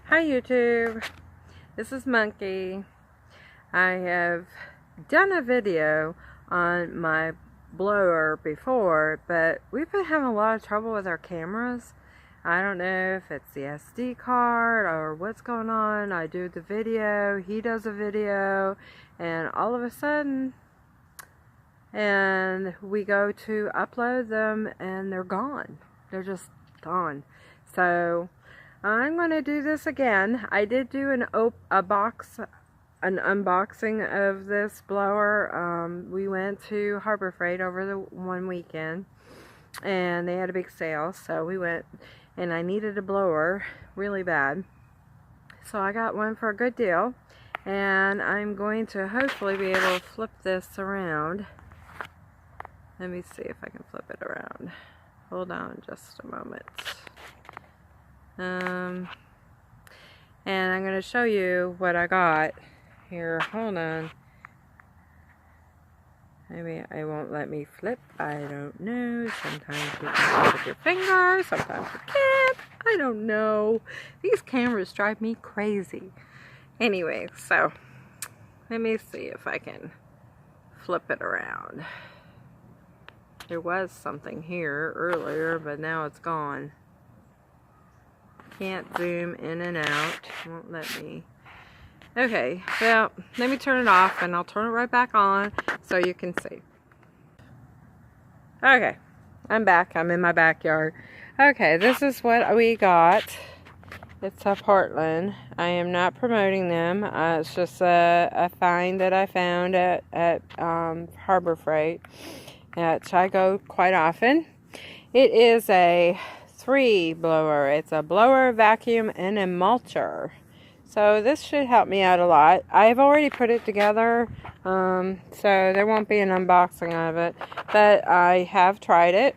Hi YouTube, this is Monkey. I have done a video on my blower before, but we've been having a lot of trouble with our cameras. I don't know if it's the SD card or what's going on. I do the video, he does a video, and all of a sudden, and we go to upload them and they're gone. They're just gone. So I'm going to do this again. I did do an unboxing of this blower. We went to Harbor Freight over the one weekend, and they had a big sale, so we went, and I needed a blower really bad. So I got one for a good deal, and I'm going to hopefully be able to flip this around. Let me see if I can flip it around. Hold on just a moment. And I'm going to show you what I got here. Hold on. Maybe it won't let me flip. I don't know. Sometimes you can flip with your finger. Sometimes you can't. I don't know. These cameras drive me crazy. Anyway, so let me see if I can flip it around. There was something here earlier, but now it's gone. Can't zoom in and out. Won't let me. Okay, well, let me turn it off and I'll turn it right back on so you can see. Okay, I'm back. I'm in my backyard. Okay, this is what we got. It's a Portland. I am not promoting them. It's just a find that I found at Harbor Freight, which I go quite often. It is a 3 blower. It's a blower, vacuum, and a mulcher. So this should help me out a lot. I've already put it together, so there won't be an unboxing of it. But I have tried it.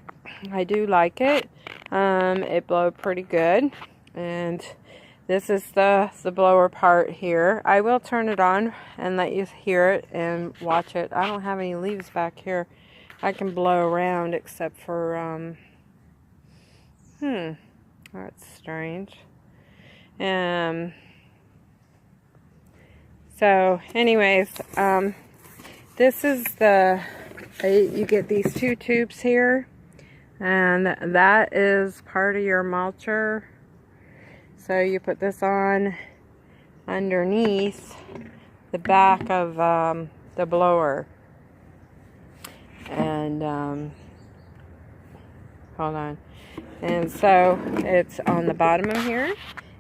I do like it. It blows pretty good. And this is the blower part here. I will turn it on and let you hear it and watch it. I don't have any leaves back here. I can blow around except for, that's strange. So anyways, this is you get these 2 tubes here, and that is part of your mulcher. So you put this on underneath the back of the blower. And hold on. And so it's on the bottom of here,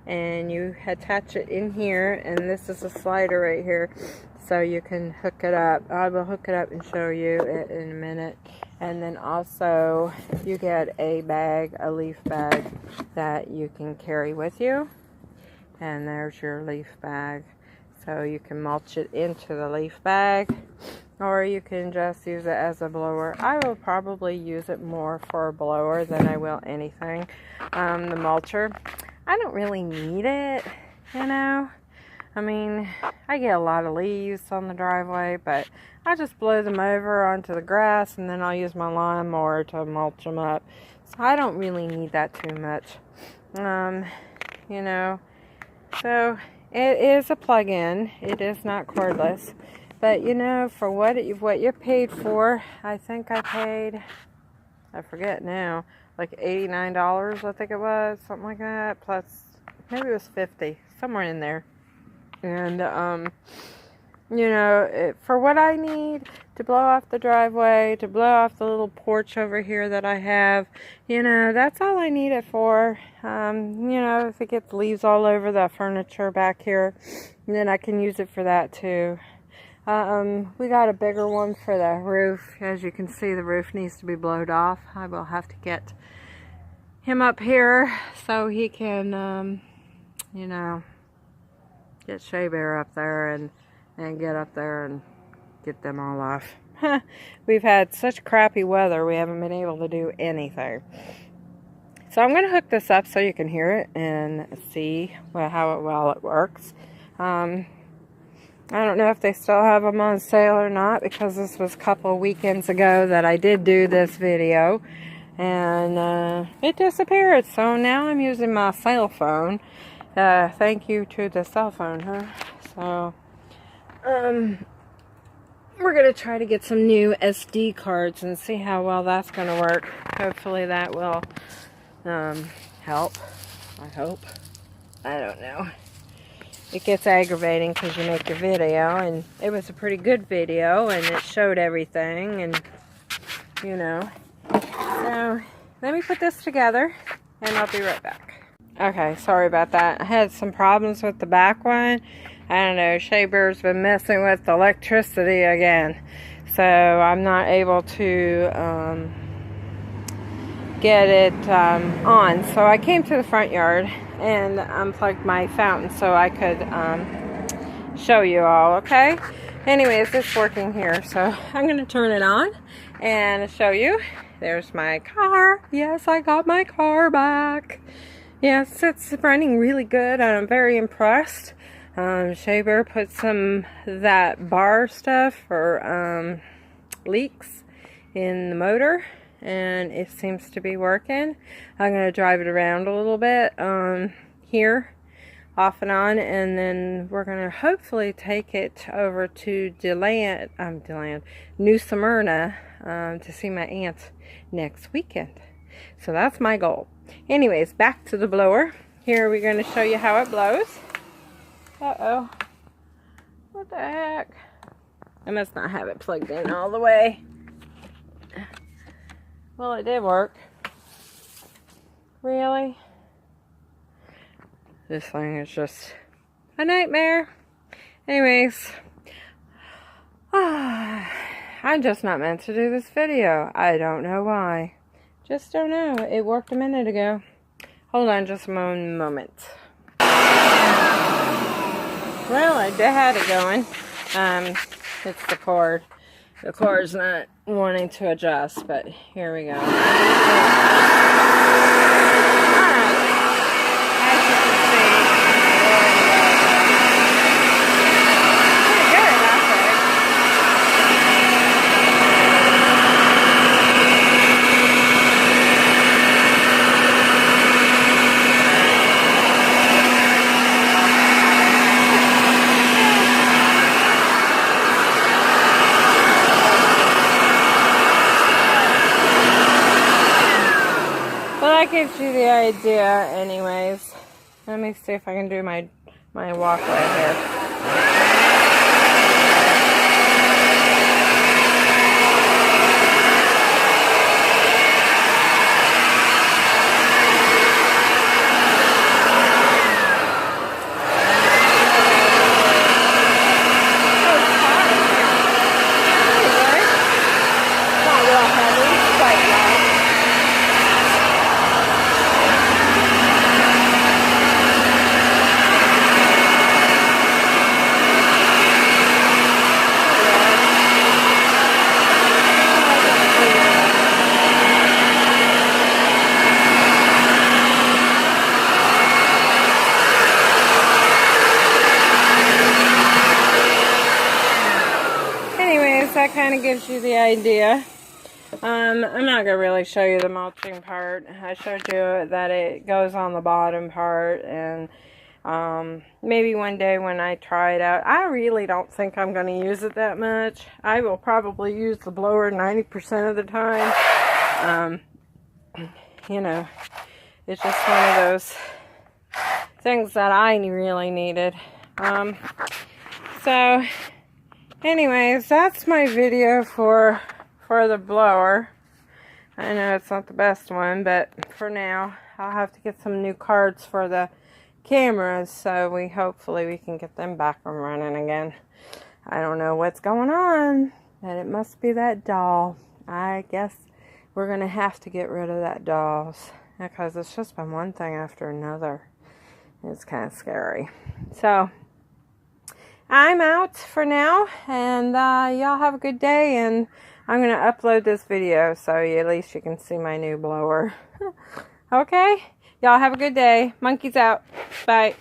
and you attach it in here, and this is a slider right here, so you can hook it up. I will hook it up and show you it in a minute. And then also you get a bag, a leaf bag that you can carry with you, and there's your leaf bag, so you can mulch it into the leaf bag, or you can just use it as a blower. I will probably use it more for a blower than I will anything. The mulcher, I don't really need it, you know. I mean, I get a lot of leaves on the driveway, but I just blow them over onto the grass, and then I'll use my lawnmower to mulch them up. So I don't really need that too much, you know. So it is a plug-in. It is not cordless. But, you know, for what you paid for, I think I paid, I forget now, like $89, I think it was, something like that, plus, maybe it was $50, somewhere in there. And, you know, for what I need to blow off the driveway, to blow off the little porch over here that I have, you know, that's all I need it for. You know, if it gets leaves all over the furniture back here, then I can use it for that too. We got a bigger one for the roof. As you can see, the roof needs to be blowed off. I will have to get him up here so he can, you know, get Shea Bear up there and get up there and get them all off. We've had such crappy weather, we haven't been able to do anything. So I'm going to hook this up so you can hear it and see how well it works. I don't know if they still have them on sale or not, because this was a couple of weekends ago that I did do this video. and it disappeared. So now I'm using my cell phone. Thank you to the cell phone, huh? So, we're going to try to get some new SD cards and see how well that's going to work. Hopefully that will help. I hope. I don't know. It gets aggravating because you make your video, and it was a pretty good video, and it showed everything, and you know. So let me put this together, and I'll be right back. Okay, sorry about that. I had some problems with the back one. I don't know, Shea Bear's been messing with the electricity again, so I'm not able to get it on. So I came to the front yard and unplugged my fountain so I could show you all, okay? Anyways, it's working here, so I'm going to turn it on and show you. There's my car. Yes, I got my car back. Yes, it's running really good, and I'm very impressed. Shea Bear put some that bar stuff for leaks in the motor, and it seems to be working. I'm going to drive it around a little bit here, off and on, and then we're going to hopefully take it over to New Smyrna to see my aunt next weekend. So that's my goal. Anyways, back to the blower. Here we're going to show you how it blows. Uh-oh. What the heck? I must not have it plugged in all the way. Well, it did work. Really? This thing is just a nightmare. Anyways, I'm just not meant to do this video. I don't know why. Just don't know. It worked a minute ago. Hold on just a moment. Well, I had it going. It's the cord. The cord's not wanting to adjust, but here we go. Alright. As you can see, pretty good, I think. That gives you the idea anyways. Let me see if I can do my walkway here. That kind of gives you the idea. I'm not going to really show you the mulching part. I showed you that it goes on the bottom part, and maybe one day when I try it out. I really don't think I'm going to use it that much. I will probably use the blower 90% of the time. You know, it's just one of those things that I really needed. So anyways, that's my video for the blower. I know it's not the best one, but for now, I'll have to get some new cards for the cameras, so hopefully we can get them back and running again. I don't know what's going on, but it must be that doll. I guess we're going to have to get rid of that doll, because it's just been one thing after another. It's kind of scary. So I'm out for now, and y'all have a good day, and I'm going to upload this video so at least you can see my new blower. Okay? Y'all have a good day. Monkeys out. Bye.